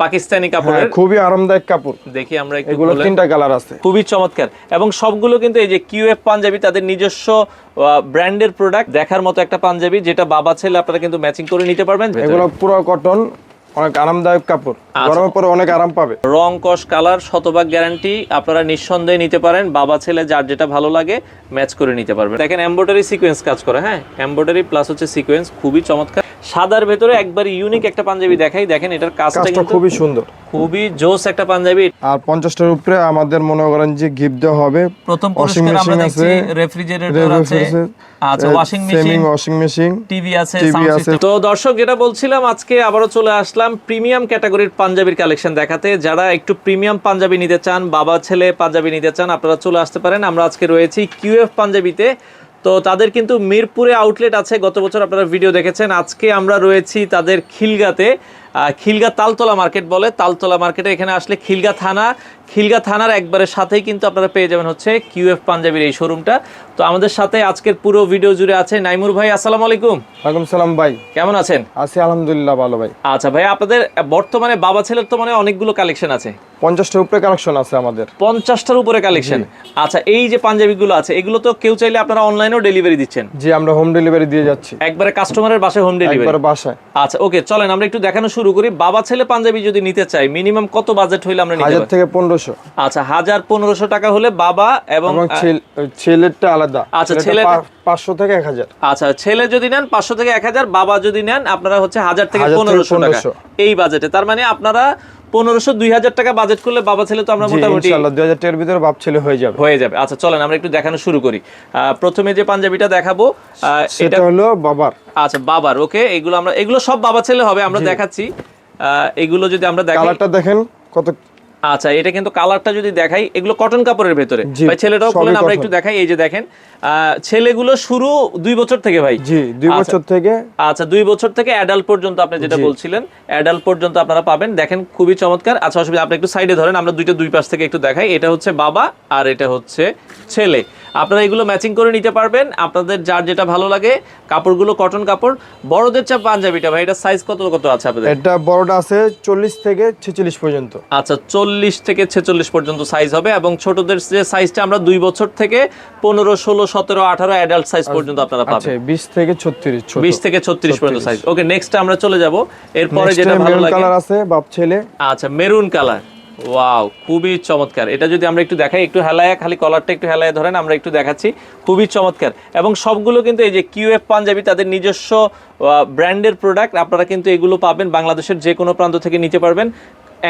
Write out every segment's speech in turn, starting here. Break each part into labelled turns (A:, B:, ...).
A: পাকিস্তানি কাপড়ের
B: খুবই আরামদায়ক কাপড়।
A: দেখি আমরা একটু
B: এগুলো তিনটা কালার আছে,
A: খুবই চমৎকার এবং সবগুলো কিন্তু এই যে কিউএফ পাঞ্জাবি তাদের নিজস্ব ব্র্যান্ডের প্রোডাক্ট। দেখার মতো একটা পাঞ্জাবি যেটা বাবা ছেলে আপনারা কিন্তু ম্যাচিং করে নিতে পারবেন।
B: এগুলো পুরো কটন, অনেক আরামদায়ক কাপড়, গরমের পরে অনেক আরাম পাবে।
A: রং কস কালার শতভাগ গ্যারান্টি, আপনারা নিঃসন্দেহে নিতে পারেন। বাবা ছেলে যার যেটা ভালো লাগে ম্যাচ করে নিতে পারবেন। দেখেন এমব্রয়ডারি সিকোয়েন্স কাজ করে, হ্যাঁ এমব্রয়ডারি প্লাস হচ্ছে সিকোয়েন্স, খুবই চমৎকার। সাদার ভেতরে একবার ইউনিক একটা পাঞ্জাবি দেখাই, দেখেন এটার কাজটা কিন্তু
B: খুবই সুন্দর,
A: খুবই জোস একটা পাঞ্জাবি।
B: আর 50টার উপরে আমাদের মনে করেন যে গিফট দেওয়া হবে।
A: প্রথম পুরস্কার আমরা দেখছি রেফ্রিজারেটর আছে, আচ্ছা ওয়াশিং মেশিন, টিভি আছে, সাউন্ড সিস্টেম। তো দর্শক যেটা বলছিলাম, আজকে আবারো চলে আসলাম প্রিমিয়াম ক্যাটাগরির পাঞ্জাবির কালেকশন দেখাতে। যারা একটু প্রিমিয়াম পাঞ্জাবি নিতে চান, বাবা ছেলে পাঞ্জাবি নিতে চান, আপনারা চলে আসতে পারেন। আমরা আজকে রয়েছি কিউএফ পাঞ্জাবিতে। তো তাদের কিন্তু মিরপুরে আউটলেট আছে, গত বছর আপনারা ভিডিও দেখেছেন। আজকে আমরা রয়েছি তাদের খিলগাতে, খিলগা তালতলা মার্কেট বলে, তালতলা মার্কেটে এখানে আসলে খিলগা থানার একবারের সাথেই কিন্তু আপনারা পেয়ে যাবেন হচ্ছে কিউএফ পাঞ্জাবির এই শোরুমটা। তো আমাদের সাথে আজকের পুরো ভিডিও জুড়ে আছে নাইমুর ভাই। আসসালামু আলাইকুম।
B: ওয়ালাইকুম সালাম ভাই,
A: কেমন আছেন?
B: আছি আলহামদুলিল্লাহ ভালো ভাই।
A: আচ্ছা ভাই, আপনাদের বর্তমানে বাবা ছেলের তো মানে অনেকগুলো কালেকশন আছে,
B: 50টার উপরে কালেকশন আছে আমাদের।
A: 50টার উপরে কালেকশন। আচ্ছা, এই যে পাঞ্জাবিগুলো আছে এগুলো তো কেউ চাইলে আপনারা অনলাইনেও ডেলিভারি দিচ্ছেন?
B: জি, আমরা হোম ডেলিভারি দিয়ে যাচ্ছি,
A: একবারে কাস্টমারের বাসায় হোম ডেলিভারি,
B: একবারে বাসায়।
A: আচ্ছা ওকে, চলেন আমরা একটু দেখানো শুরু করি। বাবা ছেলে পাঞ্জাবি যদি নিতে চাই মিনিমাম কত বাজেট হইলে আমরা নিতে পারি?
B: 1000 থেকে 1500।
A: আচ্ছা, 1000-1500 টাকা হলে বাবা এবং
B: ছেলেরটা আলাদা।
A: আচ্ছা, ছেলে
B: 500 থেকে 1000।
A: আচ্ছা, ছেলে যদি নেন 500 থেকে 1000, বাবা যদি নেন আপনারা হচ্ছে 1000 থেকে 1500 টাকা এই বাজেটে। তার মানে আপনারা 1500-2000 টাকা বাজেট করলে বাবা ছেলে তো আমরা মোটামুটি
B: ইনশাআল্লাহ 2000 টাকার ভিতরে বাপ ছেলে হয়ে যাবে।
A: আচ্ছা চলেন আমরা একটু দেখানো শুরু করি। প্রথমে যে পাঞ্জাবিটা দেখাবো
B: সেটা হলো বাবার।
A: আচ্ছা বাবার, ওকে, এগুলো সব বাবা ছেলে হবে, আমরা দেখাচ্ছি। এগুলো যদি আমরা দেখাই,
B: কালারটা দেখেন কত।
A: আচ্ছা, এটা কিন্তু কালারটা যদি দেখাই, এগুলো কটন কাপড়ের ভেতরে ভাই। ছেলেটাও বলেন, আমরা একটু দেখাই। এই যে দেখেন, ছেলেগুলো শুরু 2 বছর থেকে ভাই।
B: জি, 2 বছর থেকে।
A: আচ্ছা, 2 বছর থেকে অ্যাডাল্ট পর্যন্ত আপনি যেটা বলছিলেন, অ্যাডাল্ট পর্যন্ত আপনারা পাবেন। দেখেন খুবই চমৎকার। আচ্ছা অসুবিধা, আপনি একটু সাইডে ধরেন, আমরা দুই পাশ থেকে একটু দেখাই। এটা হচ্ছে বাবা আর এটা হচ্ছে ছেলে। আপনারা এগুলো ম্যাচিং করে নিতে পারবেন, আপনাদের যার যেটা ভালো লাগে। কাপড়গুলো কটন কাপড়। বড়দের চা পাঞ্জাবিটা ভাই, এটা সাইজ কত আছে আপনাদের?
B: এটা বড়টা আছে 40 থেকে 46 পর্যন্ত।
A: আচ্ছা, 40 থেকে 46 পর্যন্ত সাইজ হবে। এবং ছোটদের যে সাইজটা আমরা 2 বছর থেকে 15, 16, 17, 18 অ্যাডাল্ট সাইজ পর্যন্ত আপনারা পাবেন।
B: আচ্ছা, 20 থেকে 36,
A: 20 থেকে 36 পর্যন্ত সাইজ। ওকে, নেক্সট আমরা চলে যাব। এরপরে যেটা ভালো লাগে,
B: কালার আছে বাপ ছেলে।
A: আচ্ছা, মেরুন কালার। ওয়াও, খুবই চমৎকার। এটা যদি আমরা একটু দেখাই, একটু হেলায়া, খালি কলারটা একটু হেলায়া ধরেন, আমরা একটু দেখাচ্ছি। খুবই চমৎকার এবং সবগুলো কিন্তু এই যে কিউএফ পাঞ্জাবি তাদের নিজস্ব ব্র্যান্ডের প্রোডাক্ট। আপনারা কিন্তু এগুলো পাবেন বাংলাদেশের যে কোনো প্রান্ত থেকে নিতে পারবেন।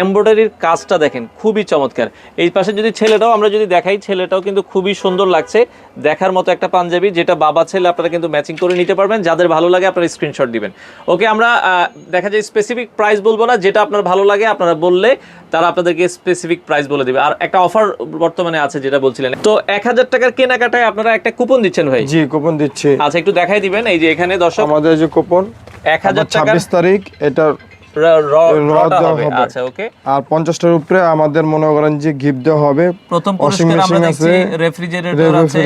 A: এমব্রয়ডারির কাজটা দেখেন খুবই চমৎকার। এই পাশে যদি ছেলেটাও আমরা যদি দেখাই, ছেলেটাও কিন্তু খুবই সুন্দর লাগছে। দেখার মতো একটা পাঞ্জাবি যেটা বাবা ছেলে আপনারা কিন্তু ম্যাচিং করে নিতে পারবেন। যাদের ভালো লাগে আপনারা স্ক্রিনশট দিবেন। ওকে, আমরা দেখা যায় স্পেসিফিক প্রাইস বলবো না, যেটা আপনার ভালো লাগে আপনারা বললে তারা আপনাদেরকে স্পেসিফিক প্রাইস বলে দিবে। আর একটা অফার বর্তমানে আছে যেটা বলছিলেন, তো 1000 টাকার কেনাকাটায় আপনারা একটা কুপন দিচ্ছেন ভাই?
B: জি, কুপন দিচ্ছি।
A: আচ্ছা, একটু দেখাই দিবেন। এই যে এখানে দর্শক
B: আমাদের যে কুপন
A: 1000 টাকা
B: 26 তারিখ এটা
A: হবে। আচ্ছা ওকে,
B: আর 50টার উপরে আমাদের মনে করেন যে গিফট দেওয়া হবে।
A: প্রথম পুরস্কার আমরা দেখছি রেফ্রিজারেটর আছে,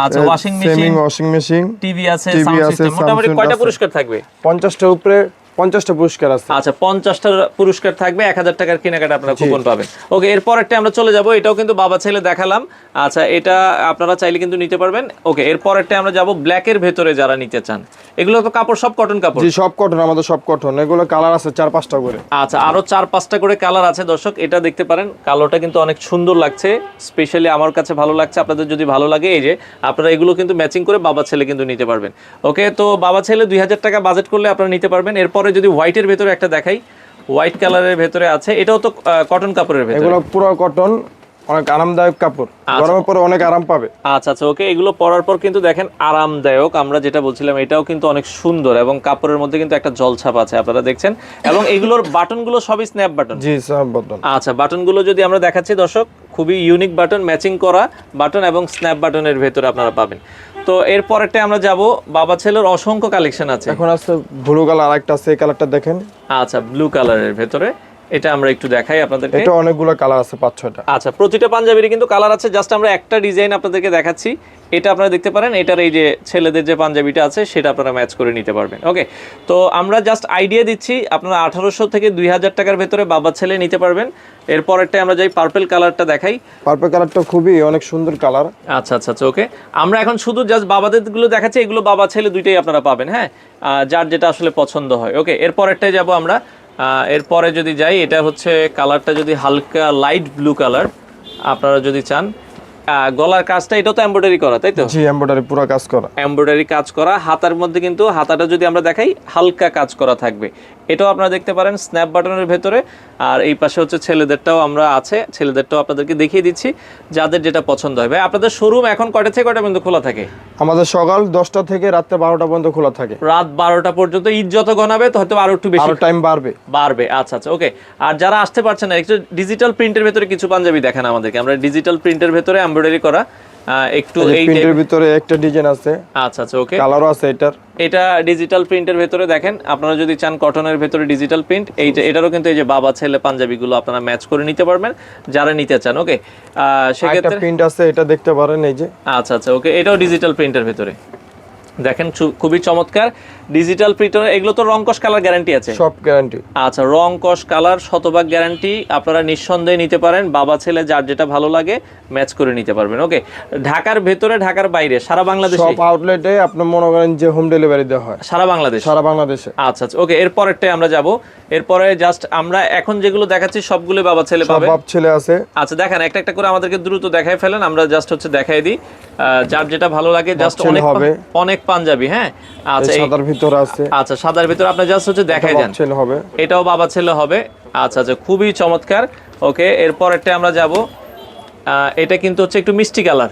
A: আচ্ছা ওয়াশিং মেশিন, টিভি আছে, সাউন্ড সিস্টেম। মোটামুটি কয়টা পুরস্কার থাকবে?
B: 50টার উপরে 50টা পুরস্কার আছে।
A: আচ্ছা, 50টা পুরস্কার থাকবে, 1000 টাকার কেনাকাটা আপনারা কুপন পাবেন। ওকে, এরপর একটা আমরা চলে যাব। এটাও কিন্তু বাবা ছেলে দেখালাম। আচ্ছা, এটা আপনারা চাইলে কিন্তু নিতে পারবেন। ওকে, এরপর একটা আমরা যাব ব্ল্যাকের ভেতরে যারা নিতে চান। এগুলো তো কাপড় সব কটন কাপড়?
B: জি, সব কটন, আমাদের সব কটন। এগুলো কালার আছে 4-5টা করে।
A: আচ্ছা, আরো 4-5টা করে কালার আছে দর্শক। এটা দেখতে পারেন, কালোটা কিন্তু অনেক সুন্দর লাগছে, স্পেশালি আমার কাছে ভালো লাগছে। আপনাদের যদি ভালো লাগে, এই যে আপনারা এগুলো কিন্তু ম্যাচিং করে বাবা ছেলে কিন্তু নিতে পারবেন। ওকে, তো বাবা ছেলে 2000 টাকা বাজেট করলে আপনারা নিতে পারবেন। এরপরে যদি হোয়াইটের ভেতরে একটা দেখাই, হোয়াইট কালারের ভেতরে আছে, এটাও তো কটন কাপড়ের ভেতরে।
B: এগুলো পুরো কটন, অনেক আরামদায়ক কাপড়, গরমের পরে অনেক আরাম পাবে।
A: আচ্ছা আচ্ছা ওকে, এগুলো পরার পর কিন্তু দেখেন আরামদায়ক। আমরা যেটা বলছিলাম, এটাও কিন্তু অনেক সুন্দর এবং কাপড়ের মধ্যে কিন্তু একটা জলছাপ আছে, আপনারা দেখছেন। এবং এগুলোর বাটনগুলো সবই স্ন্যাপ বাটন।
B: জি, স্ন্যাপ বাটন।
A: আচ্ছা, বাটনগুলো যদি আমরা দেখাচ্ছি দর্শক, খুবই ইউনিক বাটন, ম্যাচিং করা বাটন এবং স্ন্যাপ বাটনের ভেতরে আপনারা পাবেন। তো এরপরেরটা আমরা যাব, বাবা ছেলের অসংখ্য কালেকশন আছে।
B: এখন আছে ব্লু কালার, আরেকটা আছে, এই কালারটা দেখেন।
A: আচ্ছা, ব্লু কালারের ভেতরে এটা আমরা একটু দেখাই আপনাদেরকে।
B: এটা অনেকগুলো কালার আছে, 5-6টা।
A: আচ্ছা, প্রতিটা পাঞ্জাবিরই কিন্তু কালার আছে। জাস্ট আমরা একটা ডিজাইন আপনাদেরকে দেখাচ্ছি। এটা আপনারা দেখতে পারেন, এটার এই যে ছেলেদের যে পাঞ্জাবিটা আছে সেটা আপনারা ম্যাচ করে নিতে পারবেন। ওকে, তো আমরা জাস্ট আইডিয়া দিচ্ছি, আপনারা 1800 থেকে 2000 টাকার ভেতরে বাবা ছেলে নিতে পারবেন। এরপরেরটা আমরা যাই পার্পল কালারটা দেখাই।
B: পার্পল কালারটা খুবই অনেক সুন্দর কালার।
A: আচ্ছা আচ্ছা আচ্ছা, ওকে, আমরা এখন শুধু জাস্ট বাবাদের গুলো দেখাচ্ছি, এগুলো বাবা ছেলে দুইটাই আপনারা পাবেন, হ্যাঁ, যার যেটা আসলে পছন্দ হয়। ওকে, এরপরেরটাই যাব আমরা। এরপরে যদি যাই, এটা হচ্ছে কালারটা যদি হালকা লাইট ব্লু কালার আপনারা যদি চান। গলার কাজটা এটা তো এমব্রয়ডারি করা, তাই তো?
B: জি, এমব্রয়ডারি পুরো কাজ করা,
A: এমব্রয়ডারি কাজ করা। হাতার মধ্যে কিন্তু হাতাটা যদি আমরা দেখাই হালকা কাজ করা থাকবে, এটাও আপনারা দেখতে পারেন স্ন্যাপ বাটনের ভেতরে। আর এই পাশে হচ্ছে ছেলেদেরটাও আমরা আছে, ছেলেদেরটাও আপনাদেরকে দেখিয়ে দিচ্ছি, যাদের যেটা পছন্দ হয়। ভাই আপনাদের শোরুম এখন কয়টা থেকে কয়টা পর্যন্ত খোলা থাকে?
B: আমাদের সকাল 10টা থেকে রাত্রে 12টা পর্যন্ত খোলা থাকে।
A: রাত 12টা পর্যন্ত। ঈদ যত গনাবে তো হয়তো আরো একটু বেশি
B: টাইম বাড়বে।
A: আচ্ছা আচ্ছা, ওকে। আর যারা আসতে পারছেন না, একটু ডিজিটাল প্রিন্টের ভেতরে কিছু পাঞ্জাবি দেখেন আমাদেরকে। আমরা ডিজিটাল প্রিন্টের ভেতরে এমব্রয়ডারি করা একটু এই
B: প্রিন্টের ভিতরে একটা ডিজাইন আছে।
A: আচ্ছা আচ্ছা, ওকে,
B: কালারও আছে এটার।
A: এটা ডিজিটাল প্রিন্টের ভেতরে দেখেন, আপনারা যদি চান কটনের ভেতরে ডিজিটাল প্রিন্ট, এটারও কিন্তু এই যে বাবা ছেলে পাঞ্জাবিগুলো আপনারা ম্যাচ করে নিতে পারবেন যারা নিতে চান। ওকে, সেক্ষেত্রে
B: প্রিন্ট আছে, এটা দেখতে পারেন, এই যে।
A: আচ্ছা আচ্ছা, ওকে, এটাও ডিজিটাল প্রিন্টের ভেতরে দেখেন, খুবই চমৎকার ডিজিটাল প্রিন্টার। এগুলো তো রং কস কালার গ্যারান্টি আছে?
B: সব গ্যারান্টি।
A: আচ্ছা, রং কস কালার শতভাগ গ্যারান্টি, আপনারা নিঃসন্দেহে নিতে পারেন। বাবা ছেলে যার যেটা ভালো লাগে ম্যাচ করে নিতে পারবেন। ওকে, ঢাকার ভেতরে ঢাকার বাইরে সারা বাংলাদেশে
B: সব আউটলেটে আপনি মনে করেন যে হোম ডেলিভারি দেওয়া হয়
A: সারা বাংলাদেশে।
B: আচ্ছা
A: আচ্ছা, ওকে, এরপরেরটাই আমরা যাব। এরপরে জাস্ট আমরা এখন যেগুলো দেখাচ্ছি সবগুলো বাবা ছেলে পাবে।
B: সব বাপ ছেলে আছে।
A: আচ্ছা, দেখেন একটা একটা করে আমাদেরকে দ্রুত দেখাই ফেলেন, আমরা জাস্ট হচ্ছে দেখাই দিই যার যেটা ভালো লাগে। জাস্ট অনেক পাঞ্জাবি, হ্যাঁ। আচ্ছা,
B: সাদার ভিতর আছে।
A: আচ্ছা, সাদার ভিতর আপনি জাস্ট হচ্ছে দেখাই যান,
B: ছেলে হবে,
A: এটাও বাবা ছেলে হবে। আচ্ছা আচ্ছা, খুবই চমৎকার। ওকে, এরপরেরটা আমরা যাব। এটা কিন্তু হচ্ছে একটু মিষ্টি কালার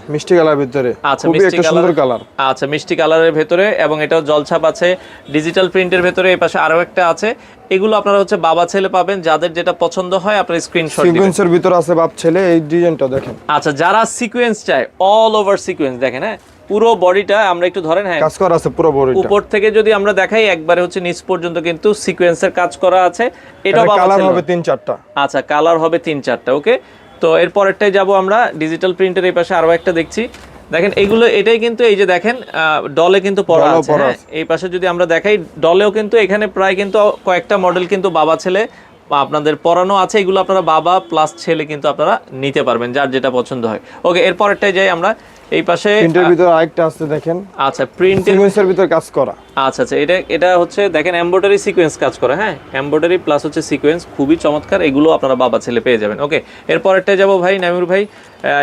B: ভিতরে।
A: আচ্ছা, মিষ্টি কালার। আচ্ছা, মিষ্টি কালারের ভেতরে, এবং এটাও জলছাপ আছে ডিজিটাল প্রিন্টের ভেতরে। এই পাশে আরো একটা আছে। এগুলো আপনারা হচ্ছে বাবা ছেলে পাবেন, যাদের যেটা পছন্দ হয় আপনারা স্ক্রিনশট দিবেন।
B: সিকোয়েন্সের ভিতর আছে বাপ ছেলে, এই ডিজাইনটা দেখেন।
A: আচ্ছা, যারা সিকোয়েন্স চায়, অল ওভার সিকোয়েন্স দেখেন, হ্যাঁ, পুরো বডিটা আমরা একটু ধরেন, হ্যাঁ,
B: কাজ করা আছে পুরো বডিটা।
A: উপর থেকে যদি আমরা দেখাই একবারে হচ্ছে নিচ পর্যন্ত কিন্তু সিকোয়েন্সের কাজ করা আছে। এটা
B: কালার হবে 3-4টা।
A: আচ্ছা, কালার হবে 3-4টা। ওকে, তো এরপরেরটাই যাব আমরা। ডিজিটাল প্রিন্টের এই পাশে আরো একটা দেখছি, দেখেন এইগুলো, এটাই কিন্তু এই যে দেখেন ডলে কিন্তু পরা আছে, হ্যাঁ। এই পাশে যদি আমরা দেখাই ডলেও কিন্তু এখানে প্রায় কিন্তু কয়েকটা মডেল কিন্তু বাবা ছেলে আপনাদের পরানো আছে। এগুলো আপনারা বাবা প্লাস ছেলে কিন্তু আপনারা নিতে পারবেন, যার যেটা পছন্দ হয়। ওকে, এরপরেরটাই যাই আমরা। এই পাশে
B: প্রিন্টের ভিতর আরেকটা আছে দেখেন।
A: আচ্ছা, প্রিন্টের
B: সিকোয়েন্সের ভিতর কাজ করা।
A: আচ্ছা আচ্ছা, এটা হচ্ছে দেখেন এমব্রয়ডারি সিকোয়েন্স কাজ করা, হ্যাঁ, এমব্রয়ডারি প্লাস হচ্ছে সিকোয়েন্স, খুবই চমৎকার। এগুলো আপনারা বাবা ছেলে পেয়ে যাবেন। ওকে, এরপরেরটাই যাব ভাই নামির ভাই।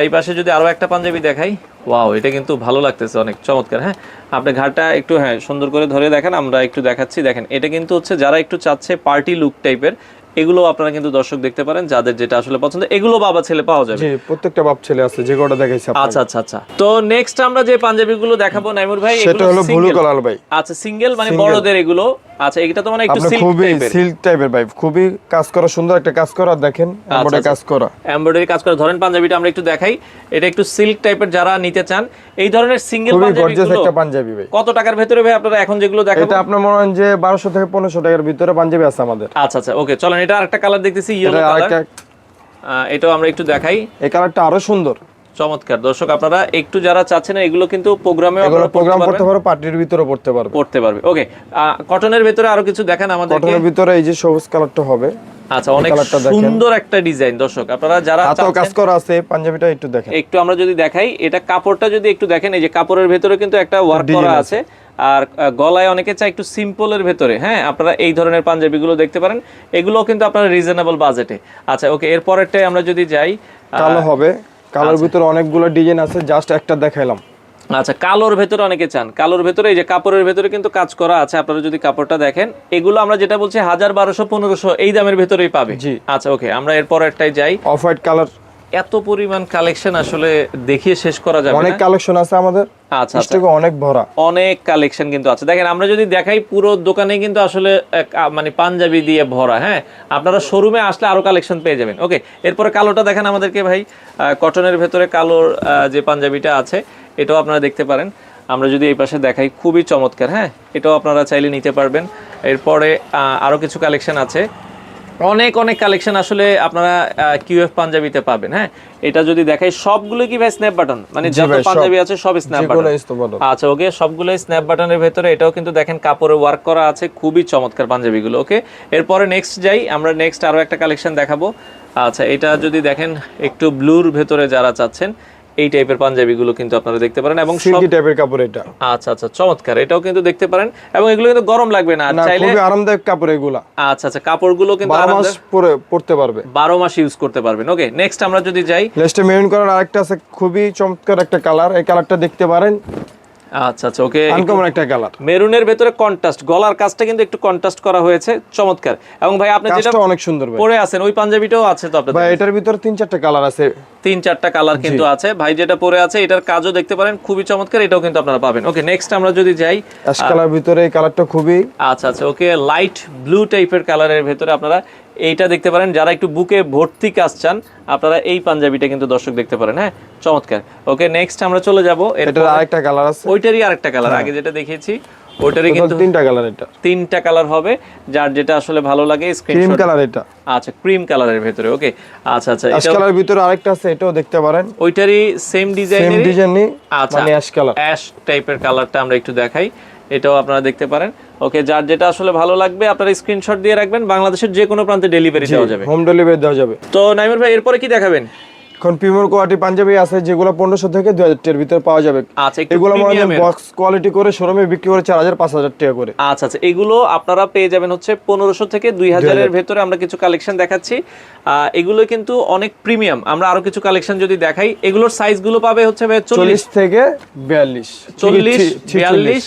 A: এই পাশে যদি আরো একটা পাঞ্জাবি দেখাই, ওয়াও, এটা কিন্তু ভালো লাগতেছে, অনেক চমৎকার। হ্যাঁ, আপনি ঘাটটা একটু, হ্যাঁ, সুন্দর করে ধরে দেখেন, আমরা একটু দেখাচ্ছি। দেখেন, এটা কিন্তু হচ্ছে যারা একটু চাচ্ছে পার্টি লুক টাইপের, এগুলো আপনারা কিন্তু দর্শক দেখতে পারেন, যাদের যেটা আসলে পছন্দ। এগুলো বাবা ছেলে পাওয়া যাবে।
B: জি, প্রত্যেকটা বাপ ছেলে আছে, যে কোটা দেখাইছি আপনাকে।
A: আচ্ছা আচ্ছা আচ্ছা, তো নেক্সট আমরা যে পাঞ্জাবিগুলো দেখাবো নাইমুর ভাই,
B: সেটা হলো ব্লু কালার ভাই।
A: আচ্ছা, সিঙ্গেল মানে বড়দের এগুলো। আচ্ছা, এটা তো মানে একটু
B: সিল্ক টাইপের ভাই, খুবই কাজ করা, সুন্দর একটা কাজ করা। দেখেন এমব্রয়ডারি কাজ করা,
A: এমব্রয়ডারি কাজ করা। ধরেন পাঞ্জাবিটা আমরা একটু দেখাই, এটা একটু সিল্ক টাইপের যারা নিতে চান এই ধরনের সিঙ্গেল
B: গর্জিয়াস একটা পাঞ্জাবি ভাই।
A: কত টাকার ভিতরে ভাই আপনারা এখন যেগুলো দেখাবো?
B: এটা আপনার মনে হয় যে 1200 থেকে 1500 টাকার ভিতরে পাঞ্জাবি আছে আমাদের।
A: আচ্ছা আচ্ছা, ওকে, চলেন এটা আরেকটা কালার দেখতেছি, ইয়েলো কালার। এটাও আমরা একটু দেখাই,
B: এই কালারটা আরো সুন্দর,
A: চমৎকার। দর্শক আপনারা একটু যারা চাচ্ছেন, এগুলো কিন্তু প্রোগ্রামে
B: প্রোগ্রাম করতে পারবে, পার্টির ভিতরে পড়তে পারবে।
A: ওকে, কটনের ভিতরে আরো কিছু দেখান আমাদেরকে।
B: কটনের ভিতরে এই যে সবুজ কালারটা হবে।
A: আচ্ছা, অনেক সুন্দর একটা ডিজাইন। দর্শক আপনারা যারা
B: হাতেও কাজ করা আছে, পাঞ্জাবিটা একটু দেখেন।
A: একটু আমরা যদি দেখাই, এটা কাপড়টা যদি একটু দেখেন, এই যে কাপড়ের ভিতরে কিন্তু একটা ওয়ার্ক করা আছে। আর গলায় অনেকে চায় একটু সিম্পলের ভেতরে, হ্যাঁ, আপনারা এই ধরনের পাঞ্জাবিগুলো দেখতে পারেন। এগুলো কিন্তু আপনারা রিজনেবল বাজেটে। আচ্ছা, ওকে, এরপরেরটাই আমরা যদি যাই,
B: কালো হবে। কালোর ভিতরে অনেকগুলো ডিজাইন আছে, জাস্ট একটা দেখাইলাম।
A: আচ্ছা, কালোর ভেতরে অনেকে চান, কালোর ভেতরে এই যে কাপড়ের ভেতরে কিন্তু কাজ করা আছে। আপনারা যদি কাপড়টা দেখেন, এগুলো আমরা যেটা বলছি 1000, 1200, 1500 এই দামের ভেতরেই পাবে।
B: জি,
A: আচ্ছা, ওকে, আমরা এরপর একটাই যাই।
B: Off white colour.
A: এত পরিমাণ কালেকশন আসলে দেখিয়ে শেষ করা যাবে না,
B: অনেক কালেকশন আছে আমাদের।
A: আচ্ছা,
B: স্টকে অনেক ভরা,
A: অনেক কালেকশন কিন্তু আছে। দেখেন, আমরা যদি দেখাই পুরো দোকানে কিন্তু আসলে মানে পাঞ্জাবি দিয়ে ভরা। হ্যাঁ, আপনারা শোরুমে আসলে আরো কালেকশন পেয়ে যাবেন। ওকে, এরপরে কালোটা দেখেন আমাদেরকে ভাই। কটনের ভেতরে কালোর যে পাঞ্জাবিটা আছে, এটাও আপনারা দেখতে পারেন। আমরা যদি এই পাশে দেখাই, খুবই চমৎকার। হ্যাঁ, এটাও আপনারা চাইলে নিতে পারবেন। এরপরে আরো কিছু কালেকশন আছে। অনেক অনেক কালেকশন আসলে আপনারা কিউএফ পাঞ্জাবিতে পাবেন। হ্যাঁ, এটা যদি দেখাই সবগুলো কি ভাই স্ন্যাপ বাটন, মানে
B: জি
A: যত
B: ভাই, সব।
A: পাঞ্জাবি আছে সব স্ন্যাপ
B: যেগুলো
A: বাটন?
B: Snap button.
A: আচ্ছা ওকে, সবগুলোই স্ন্যাপ বাটনের ভেতরে। এটাও কিন্তু দেখেন কাপড়ে ওয়ার্ক করা আছে, খুবই চমৎকার পাঞ্জাবিগুলো। ওকে, এরপরে নেক্সট যাই আমরা, নেক্সট আরো একটা কালেকশন দেখাবো। আচ্ছা, এটা যদি দেখেন একটু ব্লুর ভেতরে যারা চাচ্ছেন এই টাইপের পাঞ্জাবিগুলো কিন্তু আপনারা দেখতে পারেন, এবং সব
B: সিল্কি টাইপের কাপড় এটা।
A: আচ্ছা আচ্ছা চমৎকার, এটাও কিন্তু দেখতে পারেন, এবং এগুলো কিন্তু গরম লাগবে না, আর
B: না,
A: চাইলে
B: খুবই আরামদায়ক কাপড় এগুলা।
A: আচ্ছা আচ্ছা কাপড়গুলো কিন্তু
B: 12 মাস পরে পড়তে পারবে,
A: 12 মাস ইউজ করতে পারবেন। ওকে, নেক্সট আমরা যদি যাই,
B: লেস্টে মেরুন কালার আরেকটা আছে, খুবই চমৎকার একটা কালার, এই কালারটা দেখতে পারেন,
A: আচ্ছা আচ্ছা ওকে,
B: আনকমন একটা কালার।
A: মেরুনের ভেতরে কন্ট্রাস্ট, গলার কাজটা কিন্তু একটু কন্ট্রাস্ট করা হয়েছে, চমৎকার। এবং ভাই আপনি যেটা
B: কাজটা অনেক সুন্দর ভাই।
A: পরে আছেন ওই পাঞ্জাবিটাও আছে তো আপনাদের?
B: ভাই এটার ভিতরে 3-4টা কালার আছে,
A: 3-4টা কালার কিন্তু আছে। ভাই যেটা পরে আছে এটার কাজও দেখতে পারেন, খুবই চমৎকার, এটাও কিন্তু আপনারা পাবেন। ওকে, নেক্সট আমরা যদি যাই,
B: অ্যাশ কালার ভিতরে এই কালারটা খুবই
A: আচ্ছা আচ্ছা ওকে, লাইট ব্লু টাইপের কালারের ভেতরে আপনারা এইটা দেখতে পারেন। যারা একটু বুকে ভর্তি কাজ চান আপনারা এই পাঞ্জাবিটা কিন্তু দর্শক দেখতে পারেন। হ্যাঁ, চমৎকার। ওকে, নেক্সট আমরা চলে যাব,
B: এটার আরেকটা কালার আছে,
A: ওইটারই আরেকটা কালার, আগে যেটা দেখিয়েছি ওইটারই কিন্তু
B: 3টা কালার, এটা
A: 3টা কালার হবে, যার যেটা আসলে ভালো লাগে
B: ক্রিম
A: স্ক্রিনশট।
B: কালার এটা।
A: আচ্ছা, ক্রিম কালারের ভেতরে। ওকে, আচ্ছা আচ্ছা,
B: অ্যাশ কালার ভিতরে আরেকটা আছে, এটাও দেখতে পারেন,
A: ওইটারই সেম
B: সেম
A: ডিজাইনের।
B: ডিজাইনই,
A: আচ্ছা,
B: মানে অ্যাশ কালার,
A: অ্যাশ টাইপের কালারটা আমরা একটু দেখাই, এটাও আপনারা দেখতে পারেন। ওকে, যার যেটা আসলে ভালো লাগবে আপনারা স্ক্রিনশট দিয়ে রাখবেন, বাংলাদেশের যে কোনো প্রান্তে ডেলিভারি দেওয়া যাবে।
B: হোম ডেলিভারি দেওয়া যাবে।
A: তো নাইমুর ভাই এরপরে কি দেখাবেন?
B: এখন প্রিমিয়াম কোয়ালিটি পাঞ্জাবি আছে যেগুলো 1500 থেকে 2000 টাকার ভিতরে পাওয়া যাবে।
A: আচ্ছা, একটু
B: এগুলো আমাদের
A: প্রিমিয়ামের।
B: বক্স কোয়ালিটি করে শোরুমে বিক্রি করে 4000-5000 টাকা করে।
A: আচ্ছা আচ্ছা, এগুলো আপনারা পেয়ে যাবেন হচ্ছে 1500 থেকে 2000 এর ভেতরে। আমরা কিছু কালেকশন দেখাচ্ছি, এগুলো কিন্তু অনেক প্রিমিয়াম। আমরা আরো কিছু কালেকশন যদি দেখাই, এগুলোর সাইজগুলো পাবে হচ্ছে
B: 40 থেকে 42,
A: 40, 42,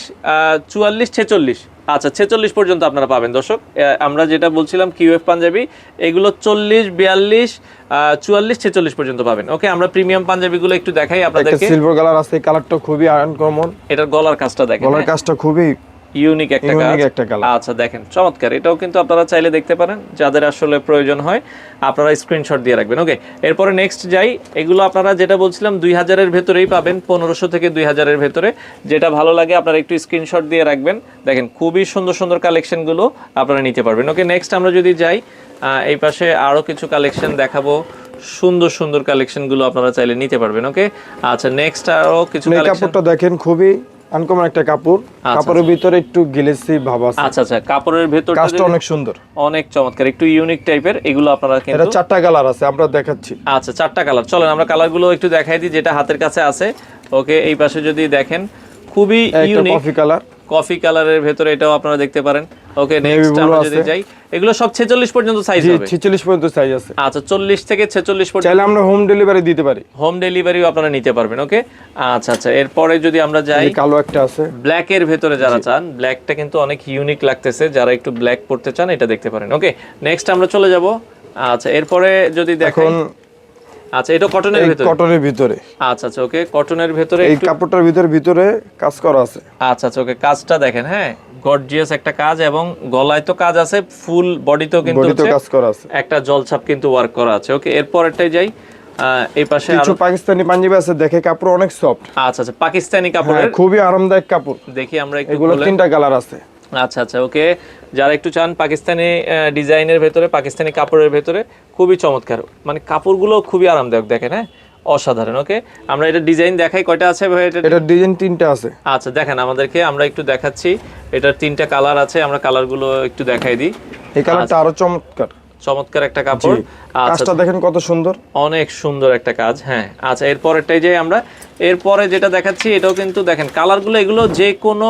A: 44, 46। আচ্ছা, 46 পর্যন্ত আপনারা পাবেন দর্শক। আমরা যেটা বলছিলাম কিউএফ পাঞ্জাবি, এগুলো 40, 42, 44, 46 পর্যন্ত পাবেন। ওকে, আমরা প্রিমিয়াম পাঞ্জাবিগুলো একটু দেখাই
B: একটা
A: আপনাদেরকে।
B: সিলভার কালার আছে, এই কালারটা খুবই আনকমন,
A: এটার গলার কাজটা দেখেন,
B: গলার কাজটা খুবই
A: ইউনিক একটা কাজ।
B: একটা কালার।
A: আচ্ছা দেখেন, চমৎকার, এটাও কিন্তু আপনারা চাইলে দেখতে পারেন, যাদের আসলে প্রয়োজন হয় আপনারা স্ক্রিনশট দিয়ে রাখবেন। ওকে, এরপরে নেক্সট যাই, এগুলো আপনারা যেটা বলছিলাম 2000 এর ভেতরেই পাবেন, 1500 থেকে 2000 এর ভেতরে। যেটা ভালো লাগে আপনারা একটু স্ক্রিনশট দিয়ে রাখবেন। দেখেন খুবই সুন্দর সুন্দর কালেকশনগুলো আপনারা নিতে পারবেন। ওকে, নেক্সট আমরা যদি যাই, এই পাশে আরো কিছু কালেকশন দেখাবো, সুন্দর সুন্দর কালেকশনগুলো আপনারা চাইলে নিতে পারবেন। ওকে, আচ্ছা নেক্সট আরো কিছু
B: এই
A: কালেকশন।
B: কাপড়টা দেখেন, খুবই আনকমন একটা কাপড়, কাপড়ের ভিতরে একটু গ্লেসি ভাব আছে।
A: আচ্ছা আচ্ছা, কাপড়ের ভেতরটা
B: কাজটা অনেক সুন্দর,
A: অনেক চমৎকার, একটু ইউনিক টাইপের। এগুলো আপনারা
B: এটা
A: কিন্তু
B: 4টা কালার আছে, আমরা দেখাচ্ছি।
A: আচ্ছা, 4টা কালার, চলেন আমরা কালারগুলো একটু দেখাই দিই যেটা হাতের কাছে আছে। ওকে, এই পাশে যদি দেখেন খুবই
B: একটা
A: ইউনিক
B: কফি কালার,
A: কফি কালারের ভেতরে, এটাও আপনারা দেখতে পারেন। ওকে, নেক্সট আমরা যদি যাই, এগুলো সব 46 পর্যন্ত সাইজ হবে।
B: 46 পর্যন্ত সাইজ আছে।
A: আচ্ছা, 40 থেকে 46 পর্যন্ত
B: চাইলে আমরা হোম ডেলিভারি দিতে পারি,
A: হোম ডেলিভারিও আপনারা নিতে পারবেন। ওকে, আচ্ছা আচ্ছা, এরপরে যদি আমরা যাই,
B: এই কালো একটা আছে,
A: ব্ল্যাক এর ভেতরে যারা চান, ব্ল্যাকটা কিন্তু অনেক ইউনিক লাগতেছে, যারা একটু ব্ল্যাক পড়তে চান এটা দেখতে পারেন। ওকে, নেক্সট আমরা চলে যাব। আচ্ছা, এরপরে যদি দেখেন,
B: এখন
A: আচ্ছা এটা কটনের ভেতরে,
B: কটনের ভিতরে,
A: আচ্ছা আচ্ছা ওকে, কটনের ভেতরে
B: এই কাপড়টার ভিতরে কাজ করা আছে।
A: আচ্ছা আচ্ছা ওকে, কাজটা দেখেন, হ্যাঁ গর্জিয়াস একটা কাজ, এবং গলায় তো কাজ আছে, ফুল বডিতেও কিন্তু
B: বডিতে কাজ করা আছে,
A: একটা জলছাপ কিন্তু ওয়ার্ক করা আছে। ওকে, এরপরটাই যাই, এই পাশে
B: কিছু
A: আরো
B: পাকিস্তানি পাঞ্জাবি আছে, দেখে কাপড় অনেক সফট।
A: আচ্ছা আচ্ছা, পাকিস্তানি কাপড়ের,
B: খুবই আরামদায়ক কাপড়।
A: দেখি আমরা একটু
B: এগুলো 3টা কালার আছে।
A: আচ্ছা আচ্ছা ওকে, যারা একটু চান পাকিস্তানি ডিজাইনের ভেতরে, পাকিস্তানি কাপড়ের ভেতরে, খুবই চমৎকার, মানে কাপড়গুলো খুবই আরামদায়ক, দেখেন হ্যাঁ, অসাধারণ। ওকে, আমরা এটা ডিজাইন দেখাই, কয়টা আছে ভাই এটা?
B: এটার ডিজাইন 3টা আছে।
A: আচ্ছা দেখেন আমাদেরকে, আমরা একটু দেখাচ্ছি, এটার 3টা কালার আছে, আমরা কালারগুলো একটু দেখাই দিই।
B: এই কালারটা আরো চমৎকার,
A: চমৎকার একটা কাপড়। আচ্ছা,
B: কাজটা দেখেন কত সুন্দর,
A: অনেক সুন্দর একটা কাজ। হ্যাঁ, আচ্ছা এরপরেরটাই যে আমরা এরপরে যেটা দেখাচ্ছি, এটাও কিন্তু দেখেন কালারগুলো, এগুলো যে কোনো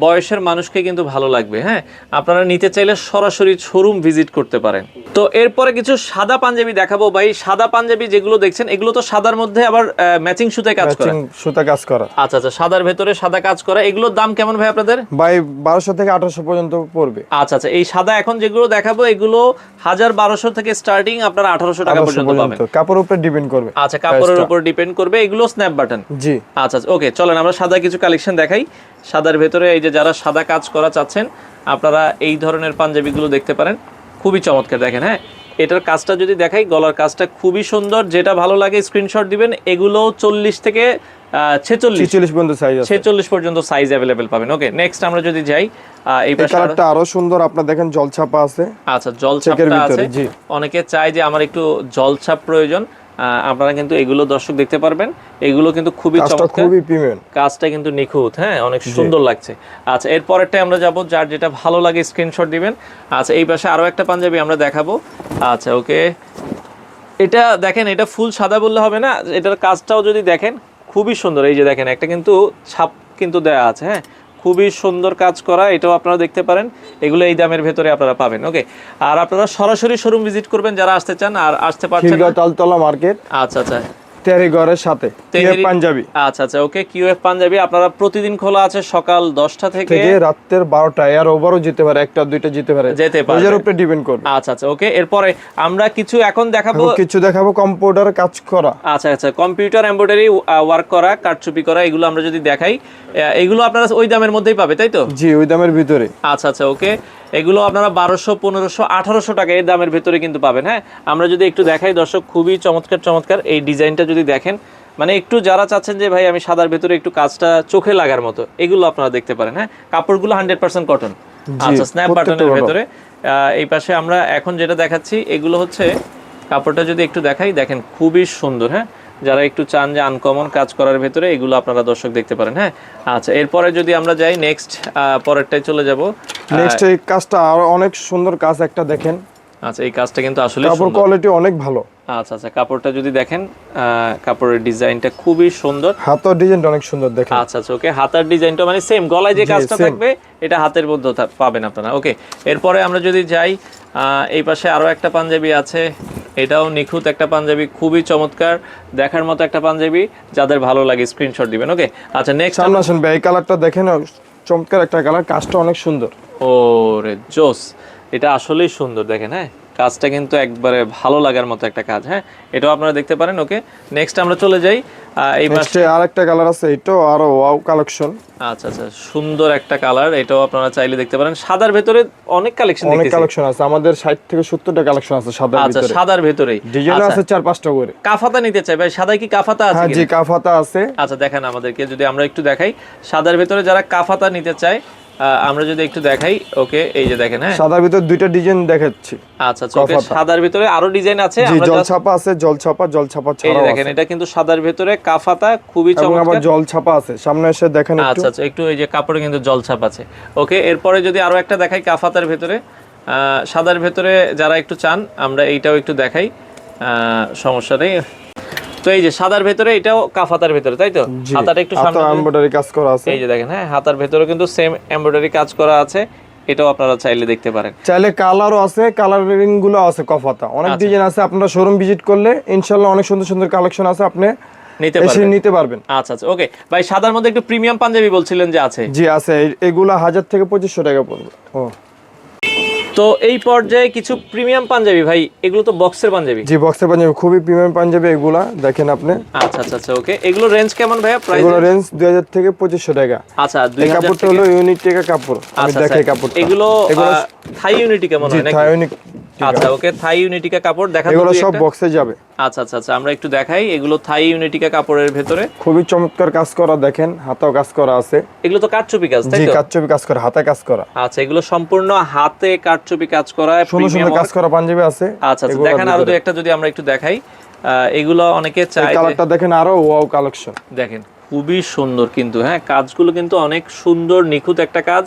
A: বয়সের মানুষকে কিন্তু ভালো লাগবে। হ্যাঁ, আপনারা নিতে চাইলে সরাসরি শোরুম ভিজিট করতে পারেন। তো এরপরে কিছু সাদা পাঞ্জাবি দেখাবো ভাই। সাদা পাঞ্জাবি যেগুলো দেখছেন, এগুলো তো সাদার মধ্যে আবার ম্যাচিং সুতায় কাজ করা,
B: সুতা কাজ করা।
A: আচ্ছা আচ্ছা, সাদার ভেতরে সাদা কাজ করা। এগুলোর দাম কেমন ভাই আপনাদের?
B: ভাই 1200 থেকে 1800 পর্যন্ত পড়বে।
A: আচ্ছা আচ্ছা, এই সাদা এখন যেগুলো দেখাবো, এগুলো 1200 থেকে স্টার্টিং, আপনারা 1800 টাকা পর্যন্ত পাবেন।
B: কাপড়ের উপর ডিপেন্ড করবে।
A: আচ্ছা, কাপড়ের উপর ডিপেন্ড করবে। এগুলো স্ন্যাপ বাটন।
B: জি,
A: আচ্ছা ওকে, চলেন আমরা সাদা কিছু কালেকশন দেখাই। সাদার ভেতরে এই যে যারা সাদা কাজ করা চাচ্ছেন, আপনারা এই ধরনের পাঞ্জাবিগুলো দেখতে পারেন, খুবই চমৎকার। দেখেন হ্যাঁ, এটার কাজটা যদি দেখাই, গলার কাজটা খুবই সুন্দর, যেটা ভালো লাগে স্ক্রিনশট দিবেন। এগুলো 40 থেকে 46
B: পর্যন্ত সাইজ আছে,
A: 46 পর্যন্ত সাইজ অ্যাভেলেবেল পাবেন। ওকে, নেক্সট আমরা যদি যাই, এই পাশে
B: কালারটা আরো সুন্দর, আপনারা দেখেন জলছাপা আছে।
A: আচ্ছা, জলছাপটা আছে। অনেকে চায় যে আমার একটু জলছাপ প্রয়োজন, আপনারা কিন্তু এগুলো দর্শক দেখতে পারবেন। এগুলো কিন্তু খুবই চমৎকার,
B: খুবই প্রিমিয়াম,
A: কাজটা কিন্তু নিখুঁত, হ্যাঁ, অনেক সুন্দর লাগছে। আচ্ছা, এর পরেরটাই আমরা যাব, যার যেটা ভালো লাগে স্ক্রিনশট দিবেন। আচ্ছা, এই পাশে আরো একটা পাঞ্জাবি আমরা দেখাবো। আচ্ছা, ওকে, এটা দেখেন, এটা ফুল সাদা বললে হবে না, এটার কাজটাও যদি দেখেন খুবই সুন্দর। এই যে দেখেন, একটা কিন্তু ছাপ কিন্তু দেয়া আছে, হ্যাঁ, খুবই সুন্দর কাজ করা, এটাও আপনারা দেখতে পারেন। এগুলো এই দামের ভেতরে আপনারা পাবেন। ওকে, আর আপনারা সরাসরি শোরুম ভিজিট করবেন যারা আসতে চান, আর আসতে পারছেন না,
B: তালতলা মার্কেট।
A: আচ্ছা আচ্ছা,
B: তেহরিঘরের সাথে পাঞ্জাবি।
A: আচ্ছা আচ্ছা, ওকে, কিউএফ পাঞ্জাবি আপনারা প্রতিদিন খোলা আছে সকাল 10টা থেকে
B: রাতের 12টা, এর ওভারও যেতে পারে, একটা দুইটা যেতে পারে, এর উপরে ডিপেন্ড করবে।
A: আচ্ছা আচ্ছা, ওকে, এরপরে আমরা কিছু এখন দেখাবো
B: কম্পিউটার কাজ করা।
A: আচ্ছা আচ্ছা, কম্পিউটার এমব্রয়ডারি ওয়ার্ক করা, কারচুপি করা, এগুলো আমরা যদি দেখাই, এগুলো আপনারা ওই দামের মধ্যেই পাবে, তাই তো?
B: জি, ওই দামের ভিতরে।
A: আচ্ছা আচ্ছা, ওকে, এগুলো আপনারা 1200, 1500, 1800 টাকা এই দামের ভেতরে কিন্তু পাবেন। হ্যাঁ, আমরা যদি একটু দেখাই দর্শক, খুবই চমৎকার এই ডিজাইনটা যদি দেখেন, মানে একটু যারা চাচ্ছেন যে ভাই আমি সাদার ভেতরে একটু কাজটা চোখে লাগার মতো, এগুলো আপনারা দেখতে পারেন। হ্যাঁ, কাপড়গুলো 100% কটন। আচ্ছা, স্ন্যাপ বাটনের ভেতরে। এই পাশে আমরা এখন যেটা দেখাচ্ছি, এগুলো হচ্ছে কাপড়টা যদি একটু দেখাই, দেখেন খুবই সুন্দর। হ্যাঁ, যারা একটু চান যে আনকমন কাজ করার ভেতরে, এগুলো আপনারা দর্শক দেখতে পারেন। হ্যাঁ, আচ্ছা, এরপরে যদি আমরা যাই নেক্সট, পরেরটাই চলে যাব।
B: নেক্সট এই কাজটা আরো অনেক সুন্দর কাজ, একটা দেখেন।
A: আচ্ছা, এই কাজটা কিন্তু আসলে
B: কাপড় কোয়ালিটি অনেক ভালো।
A: আচ্ছা আচ্ছা, কাপড়টা যদি দেখেন, কাপড়ের ডিজাইনটা খুবই সুন্দর,
B: হাতার ডিজাইনটা অনেক সুন্দর দেখেন।
A: আচ্ছা আচ্ছা, ওকে, হাতার ডিজাইনটা মানে সেম, গলায় যে কাজটা থাকবে এটা হাতের মধ্যে পাবেন আপনারা। ওকে, এরপরে আমরা যদি যাই, এই পাশে আরো একটা পাঞ্জাবি আছে, এটাও নিখুঁত একটা পাঞ্জাবি, খুবই চমৎকার দেখার মতো একটা পাঞ্জাবি, যাদের ভালো লাগে স্ক্রিনশট দিবেন। ওকে, আচ্ছা, নেক্সট
B: সামনে আসেন ভাই, এই কালারটা দেখেন, চমৎকার একটা কালার, কাজটা অনেক সুন্দর।
A: ওরে জোস, এটা আসলেই সুন্দর, দেখেন। হ্যাঁ, কাজটা কিন্তু একবারে ভালো লাগার মতো একটা কাজ। হ্যাঁ, এটাও আপনারা দেখতে পারেন। ওকে, নেক্সট আমরা চলে যাই, এই পাশে
B: আরেকটা কালার আছে, এটাও আরো ওয়াও কালেকশন।
A: আচ্ছা আচ্ছা, সুন্দর একটা কালার, এটাও আপনারা চাইলে দেখতে পারেন। সাদার ভেতরে অনেক কালেকশন
B: আছে, আমাদের 60 থেকে 70টা কালেকশন আছে সাদার ভিতরে।
A: আচ্ছা, সাদার ভেতরেই
B: ডিজাইন আছে 4-5টা করে।
A: কাফাতা নিতে চাই ভাই, সাদায় কি কাফাতা আছে?
B: হ্যাঁ জি, কাফাতা আছে।
A: আচ্ছা, দেখেন আমাদেরকে যদি আমরা একটু দেখাই, সাদার ভেতরে যারা কাফাতা নিতে চায়, আমরা যদি একটু দেখাই। ওকে, এই যে দেখেন, হ্যাঁ,
B: সাদার ভিতরে দুইটা ডিজাইন দেখাচ্ছি।
A: আচ্ছা, ওকে, সাদার ভিতরে আরো ডিজাইন আছে,
B: আমরা জলছাপা আছে, জলছাপা ছাড়াও আছে।
A: দেখেন, এটা কিন্তু সাদার ভিতরে কাফাতা, খুবই চমৎকার, এবং
B: আবার জলছাপা আছে, সামনে এসে দেখেন একটু।
A: আচ্ছা আচ্ছা, একটু এই যে কাপড়ে কিন্তু জলছাপা আছে। ওকে, এরপরে যদি আরো একটা দেখাই কাফাতার ভিতরে, সাদার ভিতরে যারা একটু চান, আমরা এইটাও একটু দেখাই, সমস্যা নেই। তো এই যে সাদার ভেতরে, এটাও কাফাতার ভেতরে, তাই তো? হাতাটা একটু সামনে
B: এমব্রয়ডারি কাজ করা আছে,
A: এই যে দেখেন। হ্যাঁ, হাতার ভেতরে কিন্তু সেম এমব্রয়ডারি কাজ করা আছে, এটাও আপনারা চাইলে দেখতে পারেন।
B: চাইলে কালারও আছে, কালারিং গুলো আছে, কাফাতা অনেক ডিজাইন আছে। আপনারা শোরুম ভিজিট করলে ইনশাআল্লাহ অনেক সুন্দর সুন্দর কালেকশন আছে, আপনি নিতে পারবেন।
A: আচ্ছা আচ্ছা, ওকে ভাই, সাদার মধ্যে একটু প্রিমিয়াম পাঞ্জাবি বলছিলেন যে আছে?
B: জি আছে, এগুলা 1000 থেকে 2500 টাকা পড়বে।
A: তো এই পর্যায়ে কিছু প্রিমিয়াম পাঞ্জাবি ভাই, এগুলো তো বক্সের পাঞ্জাবি?
B: জি, বক্সের পাঞ্জাবি, খুবই প্রিমিয়াম পাঞ্জাবি এগুলা, দেখেন আপনি।
A: আচ্ছা আচ্ছা আচ্ছা, ওকে, এগুলো রেঞ্জ কেমন ভাইয়া? প্রাইস?
B: এগুলো রেঞ্জ 2000 থেকে 2500 টাকা।
A: আচ্ছা,
B: 2000 কাপড়টা হলো ইউনিক টাকা কাপড়, আমি দেখাই কাপড়টা।
A: এগুলো থাই ইউনিটি কেমন হয় নাকি?
B: থাই ইউনিক।
A: আচ্ছা, ওকে, থাই ইউনিটিকা কাপড় দেখা,
B: এগুলো সব বক্সে যাবে।
A: আচ্ছা আচ্ছা আচ্ছা, আমরা একটু দেখাই, এগুলো থাই ইউনিটিকা কাপড়ের ভেতরে,
B: খুবই চমৎকার কাজ করা, দেখেন হাতেও কাজ করা আছে।
A: এগুলো তো কারচুপি কাজ, তাই তো?
B: জি, কারচুপি কাজ করা, হাতে কাজ করা।
A: আচ্ছা, এগুলো সম্পূর্ণ হাতে কারচুপি কাজ করা,
B: সুন্দর সুন্দর কাজ করা পাঞ্জাবি আছে।
A: আচ্ছা আচ্ছা, দেখেন আরো দুই একটা যদি আমরা একটু দেখাই, এগুলো অনেকে চায়।
B: এই কালারটা দেখেন, আরো ওয়াও কালেকশন,
A: দেখেন খুবই সুন্দর কিন্তু। হ্যাঁ, কাজগুলো কিন্তু অনেক সুন্দর, নিখুঁত একটা কাজ।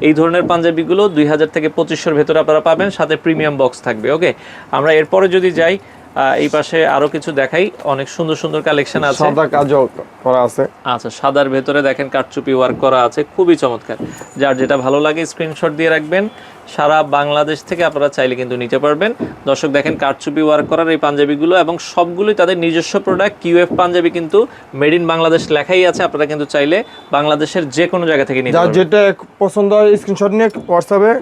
A: এই ধরনের পাঞ্জাবিগুলো 2000 থেকে 2500 ভেতরে আপনারা পাবেন, সাথে প্রিমিয়াম বক্স থাকবে। ওকে, আমরা এরপরে যদি যাই, এই পাশে আরো কিছু দেখাই, অনেক সুন্দর সুন্দর কালেকশন আছে,
B: সাদা কাজও করা আছে।
A: আচ্ছা, সাদার ভেতরে দেখেন কারচুপি ওয়ার্ক করা আছে, খুবই চমৎকার। যার যেটা ভালো লাগে স্ক্রিনশট দিয়ে রাখবেন, সারা বাংলাদেশ থেকে আপনারা চাইলে কিন্তু নিতে পারবেন। দর্শক দেখেন, কারচুপি ওয়ার্ক করার এই পাঞ্জাবিগুলো, এবং সবগুলোই তাদের নিজস্ব প্রোডাক্ট। কিউএফ পাঞ্জাবি কিন্তু মেড ইন বাংলাদেশ লেখাই আছে, আপনারা কিন্তু চাইলে বাংলাদেশের যে কোনো জায়গা থেকে নিতে পারবেন।
B: যেটা পছন্দ হয় স্ক্রিনশট নিয়ে হোয়াটসঅ্যাপে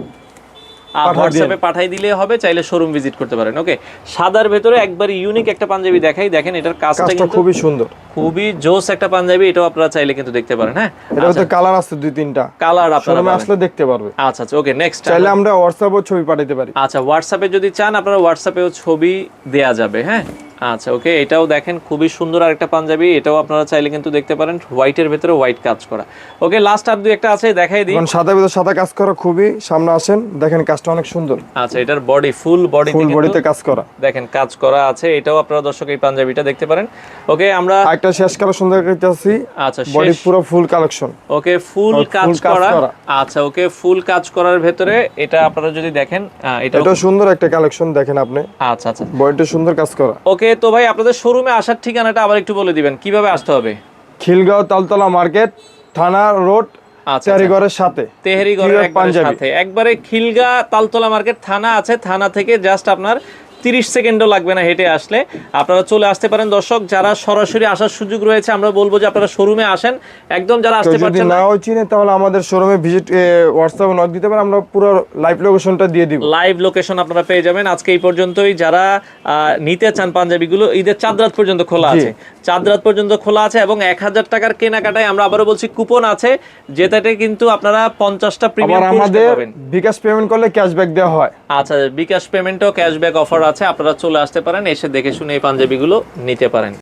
A: হোয়াটসঅ্যাপে পাঠাই দিলে হবে, চাইলে শোরুম ভিজিট করতে পারেন। ওকে, সাদার ভেতরে একবার ইউনিক একটা পাঞ্জাবি দেখাই, দেখেন এটার কাজটা কিন্তু
B: খুবই সুন্দর,
A: খুবই জোস একটা পাঞ্জাবি, এটাও আপনারা চাইলে কিন্তু দেখতে পারেন। হ্যাঁ,
B: এটার মধ্যে কালার আছে 2-3টা
A: কালার, আপনারা
B: শোরুমে আসলে দেখতে পারবে।
A: আচ্ছা আচ্ছা, ওকে নেক্সট
B: চাইলে আমরা হোয়াটসঅ্যাপেও ছবি পাঠাতে পারি।
A: আচ্ছা, হোয়াটসঅ্যাপে যদি চান আপনারা হোয়াটসঅ্যাপেও ছবি দেয়া যাবে। হ্যাঁ, আচ্ছা ওকে, এটাও দেখেন খুবই সুন্দর আরেকটা পাঞ্জাবি, এটাও আপনারা চাইলে কিন্তু দেখতে পারেন, হোয়াইটের ভেতরে হোয়াইট কাজ করা। ওকে, লাস্ট আর দুই একটা আছে, দেখাই দিই।
B: সাদা ভিতরে সাদা কাজ করা, খুবই সামনে আসেন, দেখেন কাজটা অনেক সুন্দর।
A: আচ্ছা, এটার বডি ফুল
B: বডিতে কাজ করা,
A: দেখেন কাজ করা আছে, এটাও আপনারা দর্শক এই পাঞ্জাবিটা দেখতে পারেন। ওকে, আমরা
B: একটা শেষ কালেকশন দেখাইতেছি।
A: আচ্ছা,
B: বডি পুরো ফুল কালেকশন।
A: ওকে, ফুল কাজ করা। আচ্ছা ওকে, ফুল কাজ করার ভেতরে এটা আপনারা যদি দেখেন,
B: এটা সুন্দর একটা কালেকশন, দেখেন আপনি।
A: আচ্ছা আচ্ছা,
B: বডিটা সুন্দর কাজ করা।
A: ওকে, তো ভাই আপনাদের শোরুমে আসার ঠিকানাটা আবার একটু বলে দিবেন, কিভাবে আসতে হবে?
B: খিলগাঁও তালতলা মার্কেট, থানা রোড, তেহরিগড়ের সাথে।
A: তেহরিগড়ের সাথে একবারে খিলগা তালতলা মার্কেট থানা আছে, থানা থেকে জাস্ট আপনার 30 সেকেন্ডও লাগবে না হেঁটে আসলে আপনারা চলে আসতে পারেন। দর্শক যারা সরাসরি আসার সুযোগ রয়েছে, আমরা বলবো যে আপনারা শোরুমে আসেন। একদম যারা আসতে পারছেন না,
B: চিনে তাহলে আমাদের শোরুমে ভিজিট, হোয়াটসঅ্যাপে নক দিতে পারেন, আমরা পুরো লাইভ লোকেশনটা দিয়ে দিব।
A: লাইভ লোকেশন আপনারা পেয়ে যাবেন। আজকে এই পর্যন্তই। যারা নিতে চান পাঞ্জাবিগুলো, ঈদের চাঁদ রাত পর্যন্ত খোলা আছে, চাঁদ রাত পর্যন্ত খোলা আছে, এবং 1000 টাকার কেনাকাটায় আমরা আবারও বলছি কুপন আছে, যেটাতে কিন্তু আপনারা 50টা প্রিমিয়াম পুরস্কার পাবেন।
B: বিকাশ পেমেন্ট করলে ক্যাশব্যাক দেওয়া হয়।
A: আচ্ছা, বিকাশ পেমেন্টও ক্যাশব্যাক অফার আছে, আপনারা চলে আসতে পারেন, এসে দেখে শুনে এই পাঞ্জাবিগুলো নিতে পারেন।